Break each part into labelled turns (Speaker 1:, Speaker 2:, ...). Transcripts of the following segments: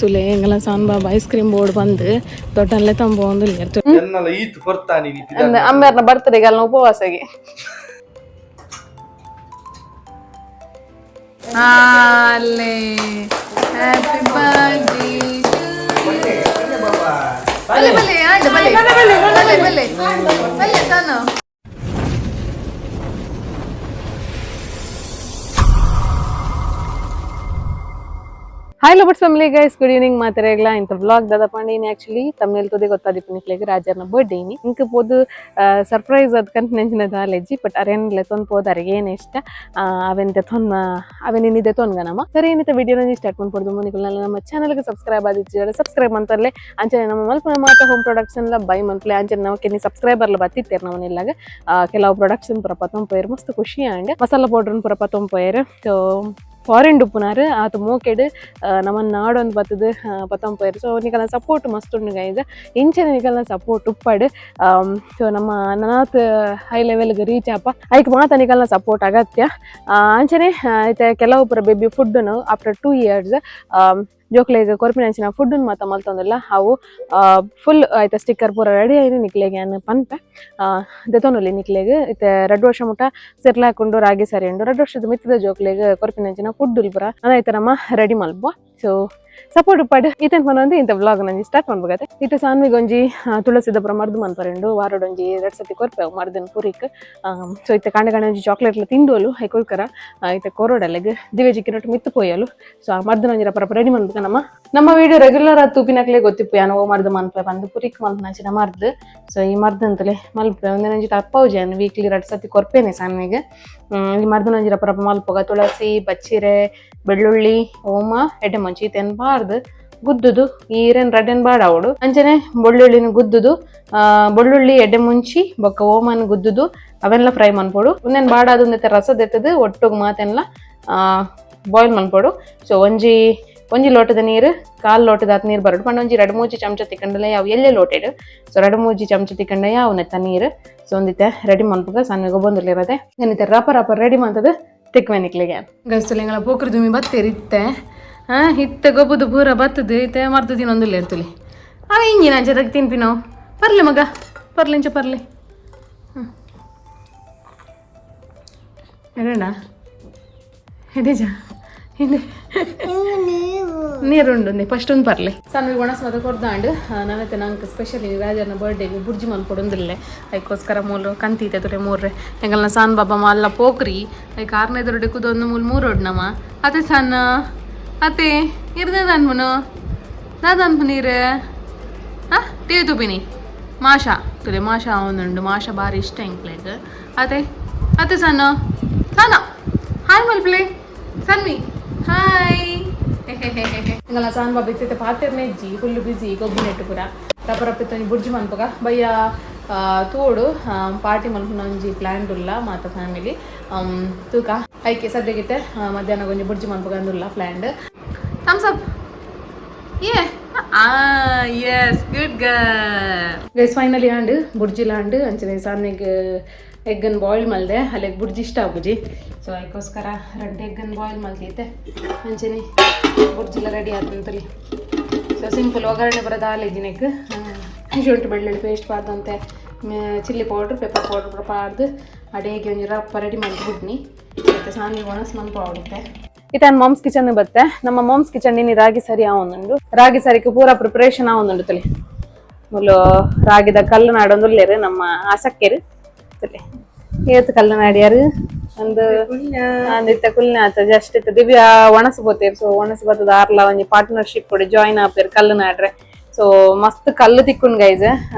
Speaker 1: ಸುಲೆ ಎಂಗಲ ಸಾನ್ ಬಾಬಾ ice cream board ಬಂದು ದೊಡ್ಡಲ್ಲೇ ತಂಬ ಒಂದು ಅಂಬೇರ್ನ ಬರ್ತಡೆಗೆ ಅಲ್ಲ ಉಪವಾಸಗೆ ಅಲ್ಲೇ ಹ್ಯಾಪಿ ಬರ್ತ್ಡೇ ಬಲೆ ಬಲೆ ಆಯ್ತು ಬಲೆ ಬಲೆ ಬಲೆ ಬಲೆ ತಾನು Hii Lovebirdz Family guys, good evening ಮಾತರೆಗ್ಲ ಇಂತ ವ್ಲಾಗ್ ದಾದ ಪಾಂಡಿನಿ ಆಕ್ಚುಲಿ ತಮಿಳ್ ತುದಿ ಗೊತ್ತಾದಿಪ್ಪು ನಿಕ್ಲೆಗ್ ರಾಜರ್ನ ಬರ್ತ್ಡೇ ನಿ ಇಂಕ ಪೋದು ಸರ್ಪ್ರೈಸ್ ಅದ್ಕಂತ ನೆಂಚಿನ ದಾಲೆಜ್ಜಿ ಬಟ್ ಅರೆನ್ಲೆ ತೊಂದು ಪೋದು ಅರೆಗೆ ಏನು ಇಷ್ಟ ಅವನಿನಿದೆ ತೊನ್ಗನಮ್ಮ ಸರಿ ಏನಿತ ವಿಡಿಯೋ ನಂಜಿ ಸ್ಟಾರ್ಟ್ ಮಾಡ್ಬೋದು ಮುನಿಕುಲ್ನೆಲ್ಲ ನಮ್ಮ ಚಾನಲ್ಗೆ ಸಬ್ಸ್ಕ್ರೈಬ್ ಆದಿಜ್ಜಿ ಸಬ್ಸ್ಕ್ರೈಬ್ ಅಂತರ್ಲೆ ಅಂಚನೆ ನಮ್ಮ ಮಲ್ಪನ ಮಾತ ಹೋಮ್ ಪ್ರೊಡಕ್ಷನ್ ಲ ಬೈ ಮನ್ಪ್ಲೆ ಅಂಚನೆ ನಮಗೆ ನೀ ಸಬ್ಸ್ಕ್ರೈಬರ್ಲ ಬತ್ತಿತ್ತೇರು ನಮ್ಮನೆಲ್ಲಾಗ ಕೆಲವು ಪ್ರೊಡಕ್ಷನ್ ಪುರ ಪತ್ತೊಂಪೇರು ಮಸ್ತ್ ಖುಷಿ ಆಂಡ್ ಮಸಾಲ ಪೌಡ್ರನ್ ಪುರ ಪತ್ತೊಂಪೇರು ಸೊ ಫಾರಿನ್ ಉಪ್ಪುನಾರು ಆತ ಮೋಕೆಡ್ ನಮ್ಮ ನಾಡೊಂದು ಬತ್ತದು ಪತ್ತೊಂಪೇರು ಸೊ ನಿಕಲ್ನ ಸಪೋರ್ಟ್ ಮಸ್ತ್ ಉಂಡು ಗೈಸ್ ಇಂಚನೆ ನಿಕಲ್ನ ಸಪೋರ್ಟ್ ಉಪ್ಪಡು ಸೊ ನಮ್ಮ ನನಾತ್ ಹೈ ಲೆವೆಲ್ಗೆ ರೀಚ್ ಆಪ ಐಕ್ ಮಾತ ನಿಕಲ್ನ ಸಪೋರ್ಟ್ ಅಗತ್ಯ ಅಂಚನೆ ಐತೆ ಕೆಲವು ಪುರ ಬೇಬಿ ಫುಡ್ನು ಆಫ್ಟರ್ 2 years ಜೋಕ್ಲೆಗ್ ಕೊರ್ಪಿನಂಚಿನ ಫುಡ್ಡನ್ನು ಮಾತ ಮಲ್ತೊಂದಿಲ್ಲ ಅವು ಫುಲ್ ಆಯ್ತು ಸ್ಟಿಕ್ಕರ್ ಪೂರ ರೆಡಿ ಆಯ್ತು ನಿಕ್ಲೆಗೆ ಅನ್ನ ಪನ್ಪೆ ದೆತೊಂದುಲ್ಲೆ ನಿಕ್ಲೆಗ್ ಇತ್ತೆ 2 ವರ್ಷ ಮುಟ್ಟ ಸಿರ್ಲಾಕೊಂಡು ರಾಗಿ ಸರಿ ಉಂಡು 2 ವರ್ಷದ ಮಿತ್ತದ ಜೋಕ್ಲೆಗ್ ಕೊರ್ಪಿನಂಚಿನ ಫುಡ್ ಪೂರ ಅದಾಯ್ತು ನಮ್ಮ ರೆಡಿ ಮಲ್ಪುವ ಸೊ ಸಪೋರ್ಟ್ ಉಪ್ಪಡು ಈತನ್ ಪನೊಂದು ಇಂಥ ವ್ಲಾಗ್ ನಂಜಿ ಸ್ಟಾರ್ಟ್ ಮಾಡ್ಬೇಕಾಗತ್ತೆ ಇತ್ತೆ ಸಾನ್ವಿಗೆ ಒಂಜಿ ತುಳಸಿದ ಪುರ ಮರ್ದು ಮನ್ಪರೆಂಡು ವಾರಡೊಂಜಿ 2 ಸತಿ ಕೊರ್ಪೆವು ಮರ್ದಿನ ಪುರಿಕ್ ಸೊ ಇತ್ತೆ ಕಾಂಡೆ ಒಂಜಿ ಚಾಕ್ಲೇಟ್ಲ ತಿಂದೋಲು ಐಕೋಯ್ಕರ ಇತ್ತೆ ಕೊರೋಡಲೆಗ್ ದಿವೆ ಜಿಕ್ಕಿನೊಟ್ಟು ಮಿತ್ತು ಪೋಯಲು ಸೊ ಆ ಮರ್ದು ನಂಜಿರ ಪರ ರೆಡಿ ಮಾಡ್ಬೇಕು ನಮ್ಮ ವಿಡಿಯೋ ರೆಗ್ಯುಲರ್ ಆದ ತೂಪಿನಕ್ಲೆ ಗೊತ್ತಿಪ್ಪು ಯಾನೋ ಮರ್ದು ಮನ್ಪೆ ಬಂದು ಪುರಿಕ್ ಮಲ್ಪನಾಚಿನ ಮರ್ದು ಸೊ ಈ ಮರ್ದಂತಲೇ ಮಲ್ಪೆ ಒಂದೇ ನಂಜಿ ತಪ್ಪೌಜಿ ಅನ್ನು ವೀಕ್ಲಿ 2 ಸತಿ ಕೊರ್ಪೇನೆ ಸಾನ್ವಿಗೆ ಈ ಮರ್ದು ನಂಜಿರ ಪರ ಮಲ್ಪಗ ತುಳಸಿ ಬಚ್ಚಿರೆ ಬೆಳ್ಳುಳ್ಳಿ ಓಮ ಎಡ್ಡೆ ಮುಂಚಿ ತೆನ್ಬಾರ್ದು ಗುದ್ದುದು ಈರೇನ್ ರಡ್ಡೆನ್ ಬಾಡ ಅವಡು ಅಂಚನೆ ಬೆಳ್ಳುಳ್ಳಿನ ಗುದ್ದುದು ಬೆಳ್ಳುಳ್ಳಿ ಎಡ್ಡೆ ಮುಂಚಿ ಬೊಕ್ಕ ಓಮನ್ ಗುದ್ದುದು ಅವೆಲ್ಲ ಫ್ರೈ ಮನ್ಪೋಡು ಒಂದೇನು ಬಾಡ ಅದೊಂದೈತೆ ರಸದ ಎತ್ತದು ಒಟ್ಟಿಗೆ ಮಾತೆಲ್ಲ ಬಾಯ್ಲ್ ಮನ್ಪೋಡು ಸೊ ಒಂಜಿ ಲೋಟದ ನೀರು 1/4 ಲೋಟದ ನೀರು ಬರೋಡು ಪಂಡ ಒಂಜಿ 2-3 ಚಮಚ ತಿಕ್ಕಂಡಲ್ಲ ಯಾವ ಎಲ್ಲೇ ಲೋಟೆಡು ಸೊ 2-3 ಚಮಚ ತಿಕ್ಕಂಡ ಯಾವ ನೆತ್ತ ನೀರು ಸೊ ಒಂದಿತ್ತೆ ರೆಡಿ ಮನ್ಪುಗ ಸಣ್ಣಗೆ ಬಂದಿಲ್ಲಿರದೆ ಏನಿತ್ತೆ ರಪ ರೆಡಿ ಮಾಡ್ತದೆ ತಿಕ್ವೆನಿಕ್ಲಿಗೆ ಗೈಸ್ತಲೆಂಗಳ ಪೋಕ್ರ ದುಮಿ ಬತ್ತೇರಿತ್ತೆ ಹಿತ್ತೆ ಗೊಬ್ಬದು ಪೂರ ಬತ್ತದು ಇತ್ತೆ ಮರ್ದು ತಿನ್ನೊಂದಿಲ್ಲ ಇರ್ತಲಿ ಅವ ಹಿಂಗಿನ ಅಂಚದಾಗ ತಿನ್ಪಿ ನಾವು ಪರ್ಲೆ ಮಗ ಪರ್ಲಿಂಚ ಪರ್ಲೆ ಎಡಣ್ಣ ಎಡೇಜ ಹಿಂದೆ ನೀರುಂಡು ಫಸ್ಟ್ ಒಂದು ಪರ್ಲೆ ಸಣ್ಣ ಒಣಸ್ ಮತ ಕೊಡ್ದಾಂಡು ನಾನೈತೆ ನಂಗೆ ಸ್ಪೆಷಲಿ ರಾಜರ್ನ ಬರ್ಡೇಗೆ ಬುರ್ಜಿ ಮಲ್ಕೊಡೊಂದಿಲ್ಲ ಅದಕ್ಕೋಸ್ಕರ ಮೂಲು ಕಂತೀತೆ ತುರೆ ಮೂರ್ರೆ ಹೆಂಗಲ್ನ ಸಾನ್ ಬಾಬಾ ಮಲ್ಲ ಪೋಕ್ರಿ ಐಕ್ 6ನೇ ದೊಡ್ಡ ಕುದೊಂದು ಮೂರು ಒಡ್ನಮ್ಮ ಅತ್ತೆ ಸಣ್ಣ ಅತ್ತೆ ಇರ್ದೇದ ಅನ್ಮನು ದಾದ ಅನ್ಪನೀರು ಟಿವಿ ತುಪಿನಿ ಮಾಷಾ ತುಲೆ ಮಾಷಾ ಒಂದುಂಡು ಮಾಷಾ ಭಾರಿ ಇಷ್ಟ ಎಂಕ್ಲೆಗ್ ಅತ್ತೆ ಸಣ್ಣ ಹಾಯ್ ಮಲ್ಪ್ಲೆ ಸನ್ನಿ ಹಾಯ್ ಹಿಂಗಲ್ಲ ಸಾನ್ ಬಾಬಾ ಇತ್ತೈತೆ ಪಾತೆರ್ನೆ ಇಜ್ಜಿ ಫುಲ್ ಬಿಸಿ ಗೊಬ್ಬು ನೆಟ್ಟು ಪುರ ರಪ್ಪಿತ್ತ ಬುರ್ಜಿ ಮನ್ಪಗ ಬಯ್ಯ ತೋಡು ಪಾರ್ಟಿ ಮಲ್ಪನ ಒಂಜಿ ಪ್ಲಾನ್ ಉಲ್ಲ ಮಾತ ಫ್ಯಾಮಿಲಿ ತೂಕ ಐಕೆ ಸದ್ಯಗಿತ್ತೆ ಮಧ್ಯಾಹ್ನ ಒಂಜಿ ಬುರ್ಜಿ ಮನ್ಪಗ ಅಂದುಲ್ಲ planned thumbs up yes good guys finally and bhurji ಲಾಂಡ್ ಅಂಚನೆ ಸಾನ್ನಿಗೆ ಎಗ್ಗನ್ನು ಬಾಯ್ಲ್ ಮಲ್ದೆ ಅಲ್ಲಿಗೆ ಬುರ್ಜಿ ಇಷ್ಟ ಆಗುಜಿ ಸೊ ಅದಕ್ಕೋಸ್ಕರ 2 ಎಗ್ಗನ್ನು ಬಾಯ್ಲ್ ಮಲ್ತೈತೆ ಅಂಚನೆ ಬುರ್ಜಿಲ್ಲ ರೆಡಿ ಆತಂತಲಿ ಸೊ ಸಿಂಪಲ್ ಒಗ್ಗರಣೆ ಬರೋದು ಆಲೇಜಿನೆಗ್ ಶುಂಠಿ ಬೆಳ್ಳುಳ್ಳಿ ಪೇಸ್ಟ್ ಪಾರ್ದಂತೆ ಚಿಲ್ಲಿ ಪೌಡ್ರ್ ಪೆಪ್ಪರ್ ಪೌಡ್ರ್ ಪಾರ್ದು ಅಡಿಗೆ ಒಂಜಿ ರಪ್ಪ ರೆಡಿ ಮಾಡಿ ಬಿಡ್ನಿ ಮತ್ತು ಸಾನಿ ಒಣಸ್ ಮನ್ಪು ಆಡುತ್ತೆ ಇತ್ತ ಮಾಮ್ಸ್ ಕಿಚನ್ ಬತ್ತೆ ನಮ್ಮ ಮಾಮ್ಸ್ ಕಿಚನ್ ನೀನು ರಾಗಿ ಸರಿ ಆವೊಂದುಂಡು ರಾಗಿ ಸರಿಗೆ ಪೂರ ಪ್ರಿಪರೇಷನ್ ಆವೊಂದುಂಡು ತಲೆ ಮುಲ್ಲು ರಾಗಿದ ಕಲ್ಲು ನಾಡೊಂದುಲ್ಲೇರು ನಮ್ಮ ಆಸಕ್ಕೆರು ತಲೆ ಏತ್ ಕಲ್ಲು ನಾಡ್ಯಾರು ಒಂದು ಅಂದಿತ್ತ ಕುಲ್ನೆ ಆತ ಜಸ್ಟ್ ಇತ್ತ ದಿವ್ಯ ಒಣಸು ಬೋತೇರು ಸೊ ಒಣಸು ಬತ್ತದ ಆರ್ಲ ಒಂಜಿ ಪಾರ್ಟ್ನರ್ಶಿಪ್ ಕೊಡಿ ಜಾಯಿನ್ ಆಪೇರು ಕಲ್ಲು ನಾಡ್ರೆ ಸೊ ಮಸ್ತ್ ಕಲ್ಲು ತಿಕ್ಕುಂಡು ಗೈಸ್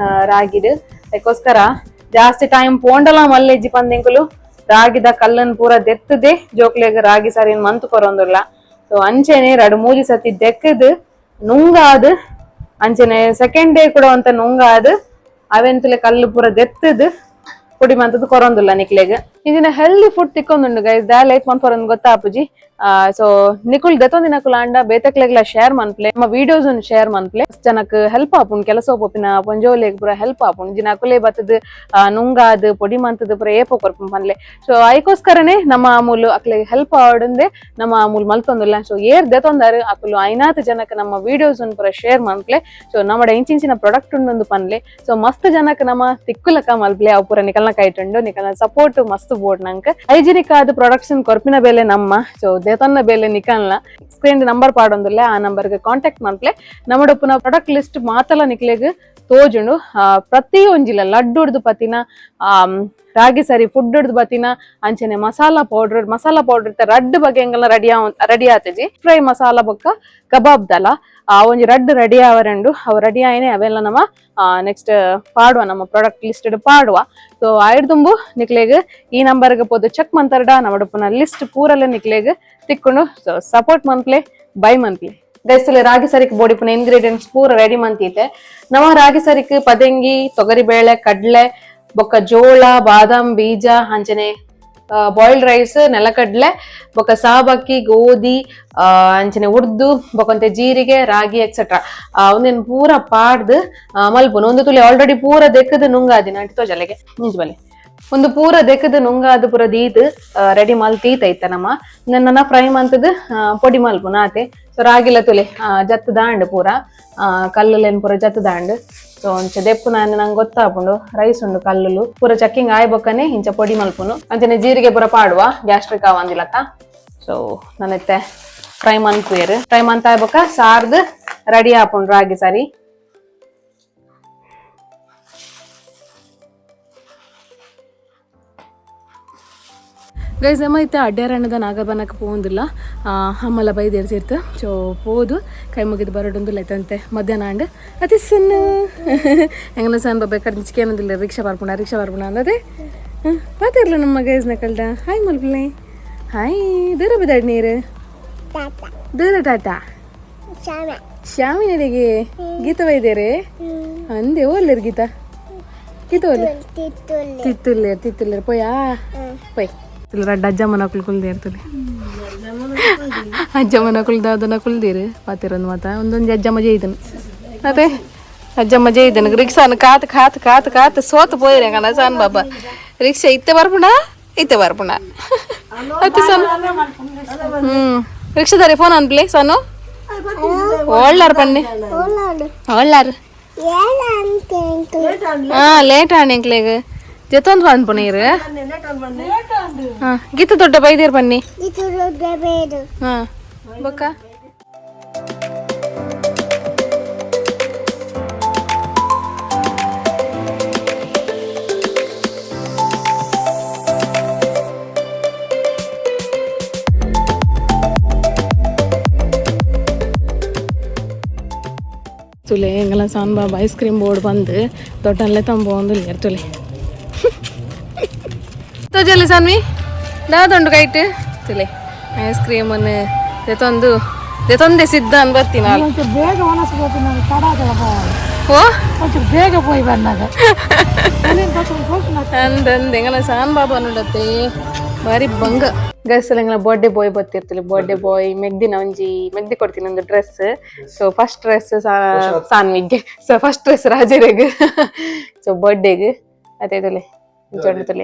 Speaker 1: ರಾಗಿಡ್ ಅದಕ್ಕೋಸ್ಕರ ಜಾಸ್ತಿ ಟೈಮ್ ಪೋಂಡಲ ಮಲ್ಲೆಜ್ಜಿ ಪಂದಿಂಕುಲು ರಾಗಿದ ಕಲ್ಲನ್ ಪೂರ ದೆತ್ತದೆ ಜೋಕ್ಲೆಗ್ ರಾಗಿ ಸರಿನ್ ಮಂತು ಕೊರೊಂದುಲ್ಲ ಸೊ ಅಂಚೆನೆ 2-3 ಸತಿ ದೆಕ್ಕದು ನುಂಗಾದು ಅಂಚೆನೆ ಸೆಕೆಂಡ್ ಡೇ ಕೂಡ ಅಂತ ನುಂಗಾದು ಅವೆಂತಲೆ ಕಲ್ಲು ಪೂರ ದೆತ್ತದು ಪುಡಿ ಮಂತದ್ದು ಕೊರೊಂದುಲ್ಲ ನಿಕ್ಲೆಗ್ ಇದನ್ನ ಹೆಲ್ದಿ ಫುಡ್ ತಿಕ್ಕೊಂದುಂಡು ಗೈಸ್ ದಾಲ್ ಐತ್ ಮನ್ಪೊರನ್ ಗೊತ್ತಾ ಅಪ್ಪುಜಿ. ಸೊ ನಿಕುಲ್ ದೆತೊಂದಿನ ಕುಲ ಅಂಡ ಬೇತಕ್ಲೆಗ್ಲ ಶೇರ್ ಮನ್ಪ್ಲೆ ನಮ್ಮ ವಿಡಿಯೋಸ್ ಶೇರ್ ಮನ್ಪ್ಲೆ ಜನಕ್ ಹೆಲ್ಪ್ ಆಪುಂಡು ಕೆಲಸ ಪೋಪಿನ ಪೊಂಜೋಲೆಗ್ ಪೂರ ಹೆಲ್ಪ್ ಆಪುಂಡು ಜಿನ ಅಕುಲೆ ಬತ್ತದ ನುಂಗಾದ್ ಪೊಡಿ ಮಂತದ ಪೂರ ಏಪೋ ಕೊರ್ಪುಂ ಪನ್ಲೆ. ಸೊ ಐಕೋಸ್ಕರನೇ ನಮ್ಮ ಅಮೂಲು ಅಕ್ಲೆಗ್ ಹೆಲ್ಪ್ ಆವಡಂದೆ ನಮ್ಮ ಅಮೂಲ್ ಮಲ್ತೊಂದುಲ್ಲ. ಸೊ ಏರ್ ದೆತೊಂದಾರು ಅಕುಲು ಐನಾತ್ ಜನಕ್ ನಮ್ಮ ವಿಡಿಯೋಸ್ ಪೂರ ಶೇರ್ ಮನ್ಪ್ಲೆ. ಸೊ ನಮ್ಮಡ ಇಂಚಿಂಚಿನ ಪ್ರಾಡಕ್ಟ್ ಉಂಡು ಪನ್ಲೆ. ಸೊ ಮಸ್ತ್ ಜನಕ್ ನಮ್ಮ ತಿಕ್ಕುಲಕ ಮಲ್ಪ್ಲೆ ಅವು ಪೂರ ನಿಕಲ್ನ ಕೈಟುಂಡು ನಿಕಲ್ನ ಸಪೋರ್ಟ್ ಮಸ್ತ್ ಬೋರ್ಡ್ ನಂಗೆ ಹೈಜಿನಿಕ್ ಆದ ಪ್ರೊಡಕ್ಷನ್ ಕೊರ್ಪಿನ ಬೇಲೆ ನಮ್ಮ. ಸೊ ದೇತನ್ನ ಬೇಲೆ ನಿಕಲ್ನ ಸ್ಕ್ರೀನ್ ನಂಬರ್ ಪಾಡೊಂದುಲ್ಲೆ ಆ ನಂಬರ್ಗೆ ಕಾಂಟ್ಯಾಕ್ಟ್ ಮನ್ಪ್ಲೆ ನಮ್ಮಡ ಉಪ್ಪುನ ಪ್ರಾಡಕ್ಟ್ ಲಿಸ್ಟ್ ಮಾತಲ ನಿಕ್ಲೆಗ್ ತೋಜುಂಡು. ಪ್ರತಿ ಒಂಜಿಲ ಲಡ್ಡು ಉಡ್ದು ಪತಿನ ರಾಗಿ ಸರಿ ಫುಡ್ ಉಡ್ದು ಬತ್ತಿನ ಅಂಚನೆ ಮಸಾಲಾ ಪೌಡರ್ ರಡ್ಡ್ ಬಗೆ ಎಂಗಲ್ಲ ರೆಡಿ ಆತಜಿ. ಫ್ರೈ ಮಸಾಲಾ ಬೊಕ್ಕ ಕಬಾಬ್ ದಲ ಒಂಜಿ ರಡ್ಡ್ ರೆಡಿ ಆವರೆಂಡು ಅವು ರೆಡಿ ಆಯ್ನೆ ಅವೆಲ್ಲ ನಮ್ಮ ನೆಕ್ಸ್ಟ್ ಪಾಡುವ ನಮ್ಮ ಪ್ರಾಡಕ್ಟ್ ಲಿಸ್ಟ್ ಪಾಡುವ. ಸೊ ಆಯ್ಡ್ ತುಂಬು ನಿಕ್ಲೆಗ್ ಈ ನಂಬರ್ಗೆ ಪೋದು ಚೆಕ್ ಮಂತರ್ಡ ನಮ್ಮಡುಪುನ ಲಿಸ್ಟ್ ಪೂರಲ್ಲ ನಿಕ್ಲೆಗ್ ತಿಕ್ಕೊಂಡು ಸಪೋರ್ಟ್ ಮನ್ಪ್ಲೆ ಬೈ ಮನ್ಪ್ಲೆ. ಗೈಸ್ತಲೆ ರಾಗಿ ಸರಿಕ್ ಬೋಡಿಪುನ ಇಂಗ್ರೀಡಿಯೆಂಟ್ಸ್ ಪೂರ ರೆಡಿ ಮಂತೈತೆ. ನಮ್ಮ ರಾಗಿ ಸರಿಕ್ ಪದಂಗಿ ತೊಗರಿ ಬೇಳೆ ಕಡ್ಲೆ ಬೊಕ್ಕ ಜೋಳ ಬಾದಾಮ್ ಬೀಜ ಅಂಚನೆ ಬಾಯ್ಲ್ಡ್ ರೈಸ್ ನೆಲಕಡ್ಲೆ ಬೊಕ್ಕ ಸಾಬಕ್ಕಿ ಗೋಧಿ ಅಂಚನೆ ಉರ್ದು ಬೊಕ್ಕಂತೆ ಜೀರಿಗೆ ರಾಗಿ ಎಕ್ಸೆಟ್ರಾ ಒಂದೇನು ಪೂರ ಪಾಡ್ದು ಮಲ್ಪುನು ಒಂದು ತುಳಿ ಆಲ್ರೆಡಿ ಪೂರ ದೆಕ್ಕದ ನುಂಗಾದಿನ ಅಂಟಿತೋ ಜಲೆಗೆ ನಿಜಬಲೆ ಒಂದು ಪೂರ ದೆಕ್ಕದ ನುಂಗಾದ ಪೂರ ದೀದ್ ರೆಡಿ ಮಲ್ತೀತೈತ ನಮ್ಮ ನನ್ನ ಫ್ರೈ ಮಂತದ್ ಪೊಡಿ ಮಲ್ಪುನ ಆತೆ. ಸೊ ರಾಗಿಲ ತುಳಿ ಜತ್ತು ದಾಂಡ್ ಪೂರ ಕಲ್ಲುಲೇನ್ ಪೂರ ಜತ್ತು ದಾಂಡ್. ಸೊ ಒಂಚ ದೆಪ್ಪು ನಂಗೆ ಗೊತ್ತಾಪುಂಡು ರೈಸ್ ಉಂಡು ಕಲ್ಲುಲು ಪೂರ ಚಕ್ಕಿಂಗ್ ಆಯ್ ಬೊಕ್ಕನೆ ಇಂಚ ಪೊಡಿ ಮಲ್ಪುನು ಅಂಚನೆ ಜೀರಿಗೆ ಪೂರ ಪಾಡುವ ಗ್ಯಾಸ್ಟ್ರಿಕ್ ಆವಂದಿಲಕ್ಕ. ಸೊ ನನ್ನತ್ತೆ ಫ್ರೈ ಮನ್ಪುಯರ್ ಫ್ರೈ ಮಂತ ಆಯ್ ಬೊಕ್ಕ ಸಾರ್ದು ರೆಡಿ ಆಪುಂಡು ರಾಗಿ ಸರಿ. ಗೈಸ್ ಅಮ್ಮ ಇತ್ತೆ ಅಡ್ಡಾರಣ್ಣದ ನಾಗಬನಕ್ಕೆ ಪೋಂದಿಲ್ಲ ಅಮ್ಮಲ್ಲ ಬೈದಿರ್ತಿರ್ತ. ಸೊ ಪೋದು ಕೈ ಮುಗಿದು ಬರೋಡೊಂದಿಲ್ಲ ಐತಂತೆ ಮಧ್ಯಾಹ್ನ ಅಂಡ್ ಅತಿ ಸಣ್ಣ ಹೆಂಗನ ಸಣ್ಣ ಬೇಕಾದ್ರೆ ಚಿಕೇನದಿಲ್ಲ ರಿಕ್ಷಾ ಬರ್ಪುಣ ಅಂದದೆ ಪಾತಿರ್ಲ ನಮ್ಮ ಗೈಸ್ನ ಕಲ್ದ ಹಾಯ್ ಮಲ್ಪಲೆ ಹಾಯ್ ದೂರ ಬಿದ್ದಾಡ್ ನೀರು ದೂರ ಟಾಟಾ ಶ್ಯಾಮಿನಡಿಗೆ ಗೀತ ಬೈದೇರೆ ಅಂದೆ ಓಲ್ಲರ್ ಗೀತ ಓಲ್ಲ ತಿತ್ತುಲ್ಲೇರ್ ಪೋಯಾ ಪೊಯ್ ರಡ್ಡ ಅಜ್ಜಮ್ಮನ ಕುಲ್ದೇರ್ತದೆ ಅಜ್ಜಮ್ಮನ ಕುಲ್ದನ ಕುಲ್ದಿರು ಪಾತಿರೊಂದು ಮಾತ ಒಂದೊಂದು ಅಜ್ಜಮ್ಮ ಜೈದನು ಅದೇ ಅಜ್ಜಮ್ಮ ಜೈದನು ರಿಕ್ಷಾನ ಕಾತ್ ಸೋತು ಪೋಯಿರ ಕಣ ಸಾನ್ ಬಾಬಾ ರಿಕ್ಷಾ ಇತ್ತೆ ಬರ್ಪುಣ ಅತಿ ಸಣ್ಣ ರಿಕ್ಷಾದಾರೆ ಫೋನ್ ಅನ್ಪ್ಲೆ ಸಾನು ಒಳ್ಳಾರು ಪಣ್ಣೆ ಒಳ್ಳಾರು ಲೇಟ್ ಆಣ್ ಎಂಕ್ಲೆಗ್ ಜೊತೊಂದು ಅನ್ಪುಣೀರು ಗೀತ ದೊಡ್ಡ ಬೈದೇರ್ ಬನ್ನಿ ಬೊಕ್ಕ ತುಲೆ ಎಂಗಲ ಸಾನ್ ಬಾಬಾ ಐಸ್ ಕ್ರೀಮ್ ಬೋರ್ಡ್ ಬಂದು ದೊಡ್ಡಲ್ಲೇ ತಂಬೋ ಒಂದು ತುಲೆ ತೋಜಲ್ಲಿ ಸಾನ್ವಿ ದಾದೊಂಡು ಕೈಟ್ ತುಲೆ ಐಸ್ ಕ್ರೀಮನ್ನು ತೆತೊಂದೆ ಸಿದ್ಧ ಅನ್ ಬರ್ತೀನಿ ಬೇಗ ಓ ಬೇಗ ಪೋಯ್ ಬಂದಾಗ ಅಂದಂದು ಎಂಗಲ ಸಾನ್ ಬಾಬಾ ನೋಡತ್ತೆ ಬಾರಿ ಬಂಗ ಗೈಸಲ್ಲ ಎಂಗಲ ಬರ್ಡೇ ಬಾಯ್ ಬರ್ತಿರ್ತಲೆ ಬರ್ಡೇ ಬಾಯ್ ಮೆಗ್ದಿನ ಒಂಜಿ ಮೆಗ್ದಿ ಕೊಡ್ತೀನಿ ಒಂದು ಡ್ರೆಸ್. ಸೊ ಫಸ್ಟ್ ಡ್ರೆಸ್ ಸಾನ್ವಿಗೆ ಸೊ ಫಸ್ಟ್ ಡ್ರೆಸ್ ರಾಜರಿಗೆ ಸೊ ಬರ್ಡೇಗೆ ಅದೇ ತುಲೆ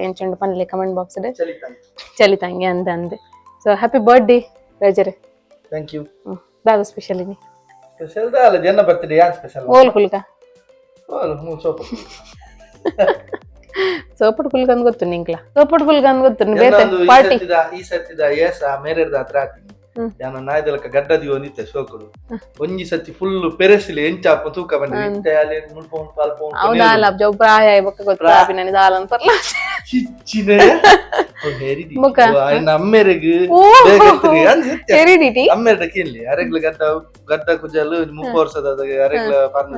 Speaker 1: ಎಂಚೊಂಡು ಪನ್ಲೆ ಕಮೆಂಟ್ ಬಾಕ್ಸ್ ಚಲಿತಂಗೆ ಅಂದೆ. ಸೊ ಹ್ಯಾಪಿ ಬರ್ಡೇ ರಾಜರೆ.
Speaker 2: Thank you.
Speaker 1: ದಾದ ಸ್ಪೆಷಲ್ ಇನಿ
Speaker 2: ಸ್ಪೆಷಲ್ ದಾಲ ಜನ ಬರ್ತ್ಡೇ ಯಾನ್ ಸ್ಪೆಷಲ್
Speaker 1: ಓಲ್ ಕುಲ್ಕ
Speaker 2: ಸೋಪಟ್
Speaker 1: ಸೋಪಟ್ ಕುಲ್ಕ ಅಂತ ಗೊತ್ತು ನಿಂಕ್ಲ ಸೋಪಟ್ ಕುಲ್ಕ ಅಂತ ಗೊತ್ತು ಬೇರೆ ಪಾರ್ಟಿ
Speaker 2: ಈ ಸತ್ತಿದ ಏಸ ಮೇರೆರ್ದ ಹತ್ರ ಆತೀನಿ ಯಾನ ನಾಯ್ದಲಕ ಗಡ್ಡದಿ ಒಂದಿತ್ತೆ ಸೋಕುಡು ಒಂಜಿ ಸತಿ ಫುಲ್ ಪೆರೆಸಿಲಿ ಎಂಚಾಪ ತೂಕ ಬಂದಿದೆ ಅಲ್ಲಿ ಮುಳ್ಪೌಂಡ್ ಪಾಲ್ಪೌಂಡ್
Speaker 1: ಹೌದಲ್ಲ ಜೋ ಪ್ರಾಯ ಬೊಕ್ಕ ಗೊತ್ತು ಆಪಿನನಿ ದಾಲ ಅಂತಲ್ಲ
Speaker 2: ಚಿಚ್ಚಿನೆ ಹೆರಿಡಿ ಅಮ್ಮೆರೆಗ್ ಬೇಗತ್ರಿ ಅಂಜಿತ್ತೆ ಹೆರಿಡಿಟಿ ಅಮ್ಮೆರೆದ ಕಿನ್ಲಿ ಅರೆಗ್ಲ ಗಡ್ಡ ಕುಜಲು 30 ವರ್ಷದ ಅರೆಗ್ಲ ಪಾರ್ನ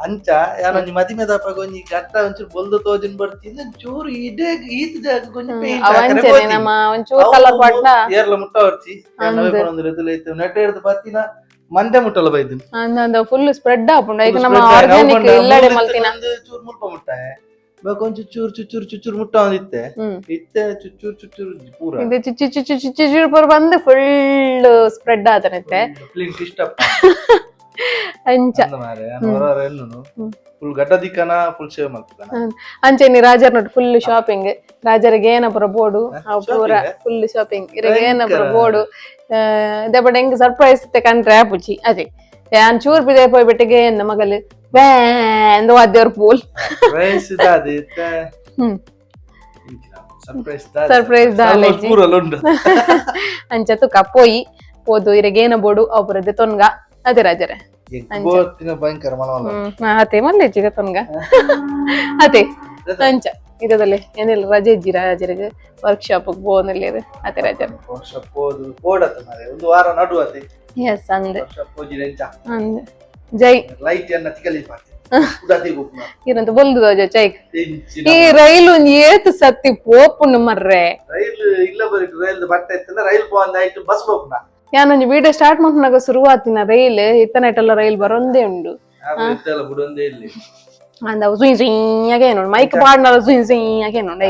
Speaker 2: ಅಂಚ ಯಾನೊಂಜಿ ಮದಿಮೆದಪ್ಪ ಒಂಜಿ ಗಡ್ಡ ಒಂಚೂರು ಬೊಲ್ದು ತೋಜಿನ್ ಬರ್ತಿನ ಚೂರು ಇಡೆ ಈತ ಜಾಗ ಕೊಂಚ ಪೇಂಟ್
Speaker 1: ಅವಂಚನೆ ನಮ್ಮ ಒಂಚೂರು ಕಲರ್ ಪಡ್ನ
Speaker 2: ಏರ್ಲ ಮುಟ್ಟ ಹೊರ್ಚಿ ನವೆ ಪೊಂದು ರೆದುಲೈತು ನೆಟೆರ್ದು ಪತ್ತಿನ ಮಂದೆ ಮುಟ್ಟಲ ಬೈದು
Speaker 1: ಅಂದ ಫುಲ್ ಸ್ಪ್ರೆಡ್ ಆಪುಂಡ ಈಗ ನಮ್ಮ ಆರ್ಗಾನಿಕ್ ಇಲ್ಲಡೆ ಮಲ್ತಿನ
Speaker 2: ಚೂರು ಮುಲ್ಪ ಮುಟ್ಟಾಯ ಕೊಂಚ ಚೂರು ಮುಟ್ಟ ಒಂದಿತ್ತೆ ಇತ್ತೆ ಚೂರು ಪೂರ
Speaker 1: ಇದು ಚುಚ್ಚು ಪೂರ ಬಂದು ಫುಲ್ ಸ್ಪ್ರೆಡ್ ಆತನತ್ತೆ
Speaker 2: ಇಷ್ಟ
Speaker 1: ಅಂಚ
Speaker 2: ಮಾರೆ ಫುಲ್ ಗಡ್ಡ ದಿಕ್ಕನ ಫುಲ್ ಸೇವ್ ಮಾಡ್ತಾನ
Speaker 1: ಅಂಚೆ ರಾಜರ್ ನೋಡ್ ಫುಲ್ ಶಾಪಿಂಗ್ ರಾಜರಿಗೆ ಏನಪುರ ಬೋರ್ಡು ಪೂರ ಫುಲ್ ಶಾಪಿಂಗ್ ಇರಗೆ ಏನಪುರ ಬೋರ್ಡು ದೆಬಡ ಹೆಂಗ್ ಸರ್ಪ್ರೈಸ್ ಕಂಡ್ರೆ ಪುಚಿ ಅದೇ ಯಾನ್ ಚೂರ್ ಬಿದೆ ಪೋಯ್ ಬಿಟ್ಟಿಗೆ ಎನ್ನ ಮಗಲು ಬೇ ಎಂದು ವಾದ್ಯವ್ರ ಪೂಲ್ ಸರ್ಪ್ರೈಸ್ ದಾಲೆಜಿ ಅಂಚ ತುಕ ಪೋಯಿ ಪೋದು ಇರಗೇನ ಬೋಡು ಅವರದ್ದು ತೊನ್ಗ ಅದೇ ರಾಜರೆ
Speaker 2: ಭಯಂಕರ
Speaker 1: ಅತೆ ಮಲ್ಲೆಜ್ಜಿಗ ತೊನ್ಗ ಅತೆ ಅಂಚ ಇದರಲ್ಲಿ ಏನಿಲ್ಲ ರಜೆ ಇಜ್ಜಿ ರಾಜರಿಗೆ ವರ್ಕ್ಶಾಪ್ ಬೋನಲ್ಲಿ ಅತೆ ರಾಜರ
Speaker 2: ಒಂದು ವಾರ ನಡುವತ್ತೆ
Speaker 1: ಎಸ್ ಅಂದೆ ಅಂದೆ ಜೈ ಇರಂತ ಬೊಲ್ದು ಚೈಕ್ ಈ ರೈಲು ಒಂದ್ ಏತ್ ಸತ್ತಿ ಪೋಪುಂಡು ಮರ್ರೆ ಯಾನೊಂದು ವಿಡಿಯೋ ಸ್ಟಾರ್ಟ್ ಮಾಡ್ಕೊಂಡಾಗ ಶುರುವಾತಿನ ರೈಲ್ ಇತ್ತನೈಟೆಲ್ಲ ರೈಲ್ ಬರೋಂದೇ ಉಂಡು ಅಂದ ಸುಯ್ ಸುಯ್ಯಾಗೆ ನೋಡು ಮೈಕ್ ಪಾಡ್ನಲ್ಲ ಸುಯ್ ಸುಯ್ಯಾಗೆ ನೋಡು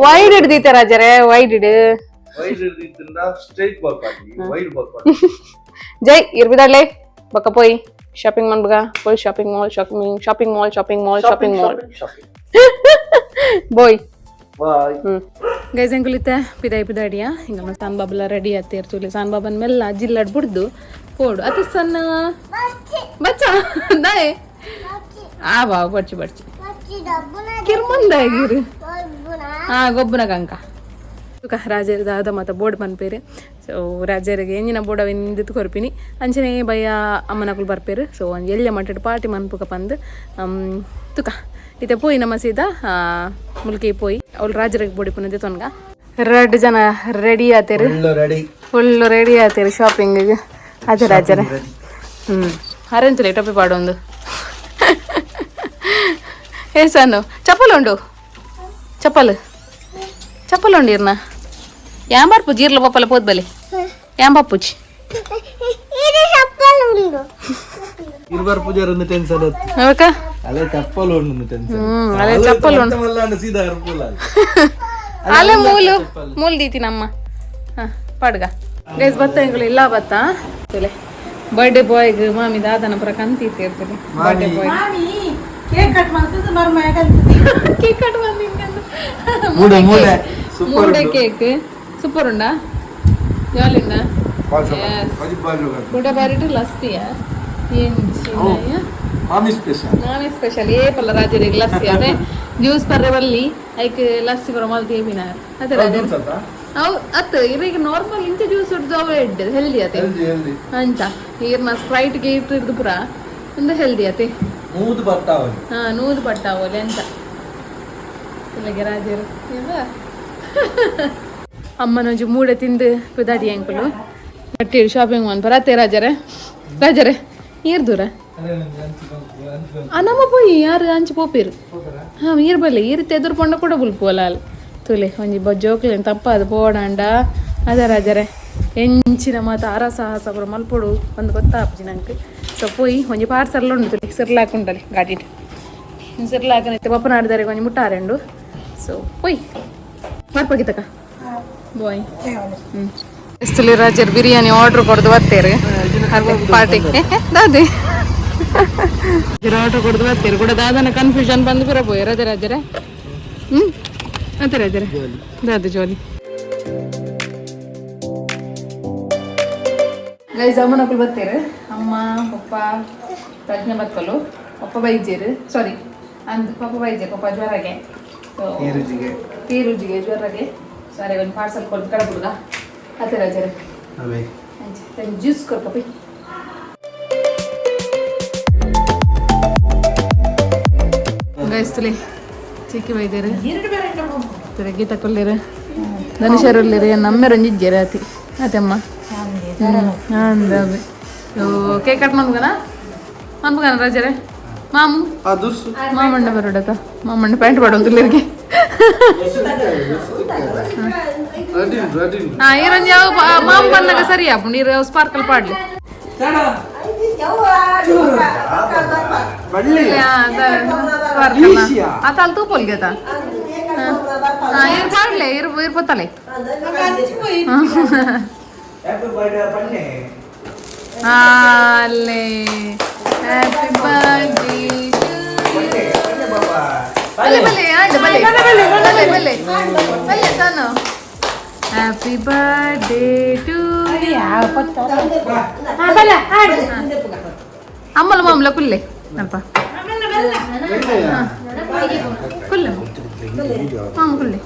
Speaker 1: ವೈಡ್ ಹಿಡ್ದೀತೆ ರಾಜರೇ ವೈಡ್ ಹಿಡು ಜೈ ಇರ್ಬಿದಾಳೆ ಬಕ್ಕ ಪೋಯ್ ಶಾಪಿಂಗ್ ಮಾಡ್ಬಗ ಪೋಯ್ ಶಾಪಿಂಗ್ ಮಾಲ್ ಬೋಯ್ ಗೈಸ್ ಎಂಕುಲಿತ್ತೆ ಪಿದಾಡಿಯಾ ಹಿಂಗ ಸಾನ್ ಬಾಬುಲ ರೆಡಿ ಆತಿ ಇರ್ತೂಲಿ ಸಾನ್ ಬಾಬನ್ ಮೆಲ್ಲ ಜಿಲ್ಲಡ್ ಬಿಡ್ದು ಪೋಡು ಅತಿ ಸಣ್ಣ ಬಚ್ಚ ದಾಯ್ ಆ ಬಾ ಬಡ್ಚಿ ಕಿರ್ಮಂದಾಗಿರು ಗೊಬ್ಬನ ಕಂಕ ರಾಜರ ದಾದ ಮತ್ತ ಬೋರ್ಡ್ ಪನ್ಪೇರು ಸೊ ರಾಜರಿಗೆ ಎಂಜಿನ ಬೋರ್ಡ್ ಅವಿಂದು ಕೊರ್ಪಿನಿ ಅಂಚನೆ ಬಯ್ಯ ಅಮ್ಮನಕುಲು ಬರ್ಪೇರು ಸೊ ಒಂದು ಎಲ್ಲ ಮಟ್ಟದ ಪಾರ್ಟಿ ಮನ್ಪುಕ ಪಂದು ತುಕ ಇತ್ತೆ ಪೋಯಿ ನಮ್ಮ ಸೀದಾ ಮುಲ್ಕಿ ಪೋಯಿ ಅವಳು ರಾಜರಿಗೆ ಬೋಡಿ ಪುನದೆ ತೊನ್ಗ 2 ಜನ ರೆಡಿ ಆತೇರು ಫುಲ್ ರೆಡಿ ಆತೇರು ಶಾಪಿಂಗಿಗೆ ಅದೇ ರಾಜರ ಅರೆಂಚುಲೆ ಟೊಪ್ಪಿ ಪಾಡೊಂದು ಏಸಾನು ಚಪ್ಪಲ್ ಉಂಡು ಚಪ್ಪಲ್ ಉಂಡಿರ್ನ ಯಾಂಬಾರ್ಪು ಜೀರ್ಲ ಪಪ್ಪಲ ಪೋದ್ಬಲೆ ಯಾಂಬಾಪುಜಿ
Speaker 2: ಇರ್ಬಾರ್ ಪೂಜಾರನ್ನು ಟೆನ್ಷನ್
Speaker 1: ಅವಕ
Speaker 2: ಅಲೆ ಚಪ್ಪಲ್ ಉಂಡು ಟೆನ್ಷನ್
Speaker 1: ಅಲೆ ಚಪ್ಪಲ್ ಉಂಡು
Speaker 2: ಮಲ್ಲಣ್ಣ ಸೀದಾ ಇರ್ಪುಲ
Speaker 1: ಅಲೆ ಮೂಲ್ ದೀತಿ ನಮ್ಮ ಪಾಡ್ಗ ಗೈಸ್ ಬತ್ತ ಇಂಗಳು ಇಲ್ಲ ಬತ್ತ ತಲೆ ಬರ್ಡೇ ಬಾಯ್ಗ್ ಮಾಮಿ ದಾದನ ಪರ ಕಂತೀತಿ ಇರ್ತದೆ ಬರ್ಡೇ ಬಾಯ್ ಕೇಕ್ ಕಟ್ ಮಾಡ್ತಿದ್ದು ಮರ್ಮ ಕೇಕ್ ಕಟ್ ಮಾಡ್ತಿದ್ದು ಮೂಡೆ ಕೇಕ್ ಸೂಪರ್ ಉಂಡಾ ಜಾಲಿಂದ ಕೂಡ ಬಾರಿಟ್ಟು ಲಸ್ಸಿಯ
Speaker 2: ಮಾಮಿ ಸ್ಪೆಷಲ್
Speaker 1: ಏ ಪಲ್ಲ ರಾಜರಿಗೆ ಲಸ್ಸಿ ಅದೇ ಜ್ಯೂಸ್ ಪರ್ರೆ ಬಲ್ಲಿ ಐಕ್ ಲಸ್ಸಿ ಬರೋ ಮಾಲ್ ತೇಬಿನಾರ್ ಅದೇ ರಾಜ ಅವು ಅತ್ತ ಇವಾಗ ನಾರ್ಮಲ್ ಇಂಚ ಜ್ಯೂಸ್ ಹಿಡ್ದು ಅವ ಎಡ್ಡೆ ಹೆಲ್ದಿ ಅತೆ ಅಂಚ ಈರ್ನ ಸ್ಪ್ರೈಟ್ ಗೇಟ್ ಹಿಡ್ದು ಪುರ ಒಂದು ಹೆಲ್ದಿ ಅತೆ ನೂದು ಬಟ್ಟಾವಲೆ ಅಂತ ಇಲ್ಲಿಗೆ ರಾಜರು ಅಮ್ಮನೊಂಜು ಮೂಡೆ ತಿಂದು ಪಿದಾಡಿ ಅಂಕಲು ಬಟ್ಟೆ ಶಾಪಿಂಗ್ ಮಾಡಿ ಬರತ್ತೆ ರಾಜರೇ ಈರ್ ದೂರ ನಮ್ಮ ಪೋಯಿ ಯಾರು ಅಂಚು ಪೋಪಿರು ಈರ್ ಬಲ್ಲೆ ಈರ್ತೆ ಎದುರು ಪೊಂಡ ಕೂಡ ಬುಲ್ಪೋಲ ಅಲ್ಲಿ ತುಲೆ ಒಂಜಿ ಬಜ್ಜೋಕ್ಲೆ ತಪ್ಪ ಅದು ಪೋಡಾಂಡ ಅದೇ ರಾಜರೇ ಎಂಚಿನ ಮಾತು ಅರಸಾಹಸ ಬರೋ ಮಲ್ಪೊಡು ಒಂದು ಗೊತ್ತಾಪಜಿ ನಂಗೆ ಸೊ ಪೋಯಿ ಒಂಜಿ ಪಾರ್ಸಲ್ ಉಂಡು ತುಲೆ ಸಿರ್ಲಾಕುಂಟಲ್ಲಿ ಗಾಡಿ ಸಿರ್ಲಾಕನೈತೆ ಪಪ್ಪನ ಆಡಿದಾರೆ ಒಂಜಿ ಮುಟ್ಟಾರೆಂಡು ಸೊ ಪೋಯ್ ಬರ್ಪಗಿತಕ ಬಾಯ್ ಇಷ್ಟಲ್ಲಿ ರಾಜರ್ ಬಿರಿಯಾನಿ ಆರ್ಡರ್ ಕೊಡ್ದು ಬರ್ತೇರಿ ಪಾರ್ಟಿ ದಾದಿ ಆರ್ಡರ್ ಕೊಡ್ದು ಬರ್ತೇರಿ ಕೂಡ ದಾದನ ಕನ್ಫ್ಯೂಷನ್ ಬಂದು ಬರ ಪೋಯ್ ರಾಜರೇ ಅದೇ ರಾಜರೇ ದಾದು ಜೋಲಿ ಗೈಸ್ ಅಮ್ಮನಕ್ಕಳು ಬರ್ತೀರಿ ಅಮ್ಮ ಪಪ್ಪ ಪ್ರಜ್ಞೆ ಬತ್ತಲು ಪಪ್ಪ ಬೈಜೇರು ಸಾರಿ ಪಪ್ಪ ಬೈಜೇರು ಪಪ್ಪ ಜ್ವರಗೆ ತೀರುಜಿಗೆ ಜ್ವರಗೆ ಸಾರಿ ಒಂದು ಪಾರ್ಸಲ್ ಕೊಟ್ಟು ಕಡಬುಡ್ಗ ಅದೇ ರಾಜರೇ ಜ್ಯೂಸ್ ಕೊಡ್ಕಪ್ಪಿ ಗೈಸ್ತಲಿ ಚಿಕ್ಕಿ ಬೈದೇರು ಗೀತ ಕೊಲ್ಲಿರು ಧನುಷರಲ್ಲಿರಿ ನಮ್ಮೆರೊಂಜಿಜ್ಜೇರಿ ಅತಿ ಅತಮ್ಮ ಅಂದ ಕೇಕ್ ಕಟ್ ಮಾಡ್ಬೇಕನ ರಾಜರೇ ಮಾಮು ಮಾಮಣ್ಣ ಬರೋಡತ ಮಾಮಣ್ಣ ಪ್ಯಾಂಟ್ ಮಾಡೋದಿಲ್ಲರಿಗೆ ಈರೊಂದು ಯಾವ ಮಾಮ ಬಂದಾಗ ಸರಿ ಆಪು ನೀರು ಸ್ಪಾರ್ಕಲ್ ಪಾಡ್ಲಿ आता तू बोल घेता पाडले इरपतले आले हॅपी बर्थडे भले भले भले भले भले भले सानो हॅपी बर्थडे टू ಅಮ್ಮಲ ಮಾಮಲ ಕುಲ್ಲೆ ಅಲ್ಪ ಕುಲ್ಲೆ ಮಾಮ ಕುಲ್ಲೆ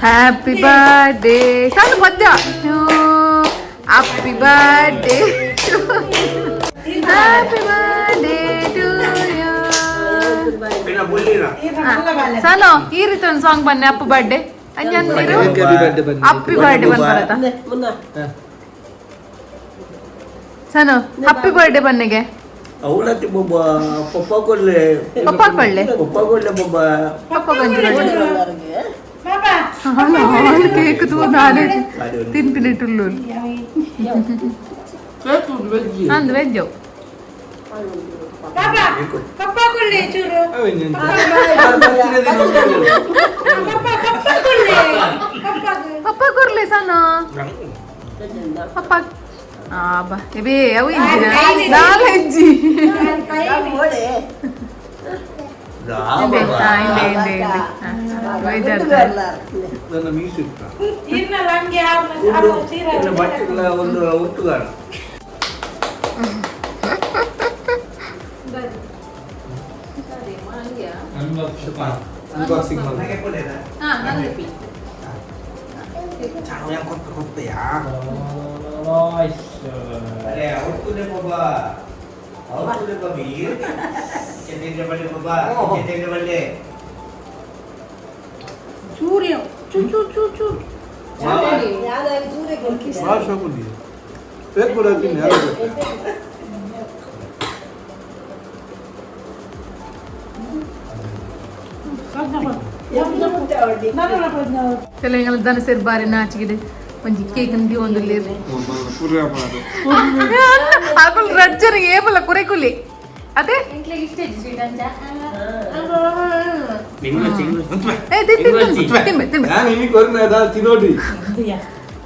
Speaker 1: ಹ್ಯಾಪಿ ಬರ್ಡೇ ಸಾಲು ಪದ್ಯ happy birthday happy birthday to you Sanu ಈ ರೀತಿ ಒಂದು ಸಾಂಗ್ ಬನ್ನಿ ಅಪ್ಪ ಬರ್ಡೇ ಅಂಜಂದಿರು ಹ್ಯಾಪಿ ಬರ್ಡೇ ಬಂದ್ಬರತ್ತ ಸಾನು ಹ್ಯಾಪಿ ಬರ್ಡೇ ಬನ್ನಿಗೆ
Speaker 3: ಅವಳತಿ ಬೊಬ್ಬ ಪಪ್ಪ ಕೊಡ್ಲೆ
Speaker 1: ಪಪ್ಪ ಕೊಳ್ಳೆ
Speaker 3: ಬೊಬ್ಬ
Speaker 1: ಪಪ್ಪ ಕೊಂಚ ಕೇಕ್ ತೂ ನಾನೇ ತಿನ್ಪಿನಿಟ್ಟುಲ್ಲು ಅಂದು ವೆಜ್ಜು ಪಪ್ಪ ಕೊರ್ಲೆ ಸಾನು ಪಪ್ಪ ಬಾ ಬೇ ಅವು ಇಂಜಿನ ನಾಲ್ ಹೆಜ್ಜಿ
Speaker 3: ಒಂದು ಒಟ್ಟುಗಾರ
Speaker 2: ಅನ್ಬಾಕ್ಸಿಂಗ್
Speaker 3: ಕೊಪ್ಪೆಯಾ ಅರೆ ಅವತ್ತುನೆ ಬಾಬಾ ಅವತ್ತುನೆ ಬಾಬಿ ಚೆಂದಿಗೆ ಬಳ್ಳಿ ಬಾಬಾ ಚೆಂದಿಗೆ ಬಳ್ಳಿ
Speaker 4: ಚೂರಿಯೋ ಚೂ ಚೂ ಚೂ ಚೂ
Speaker 2: ಯಾದಾಗಿ ಚೂರೆ ಕೊಡ್ಕಿ ಭಾಷ ಕೊಡಿ ಪೇಕ್ ಬರತೀನಿ ಯಾರು
Speaker 1: ತೆಲಂಗಾಣ ದನ ಸೇರಿ ಬಾರಿ ನಾಚಿಗಿದೆ ಒಂಜಿ ಕೇಕ್ ಅಂದಿ ಒಂದು ಆಕುಲ್ ರಜ್ಜನ ಏಬಲ್ಲ ಕುರೆಕುಲಿ ಅದೇ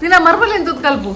Speaker 1: ದಿನ ಮರ್ಬಲ್ ಎಂತ ಕಲ್ಪು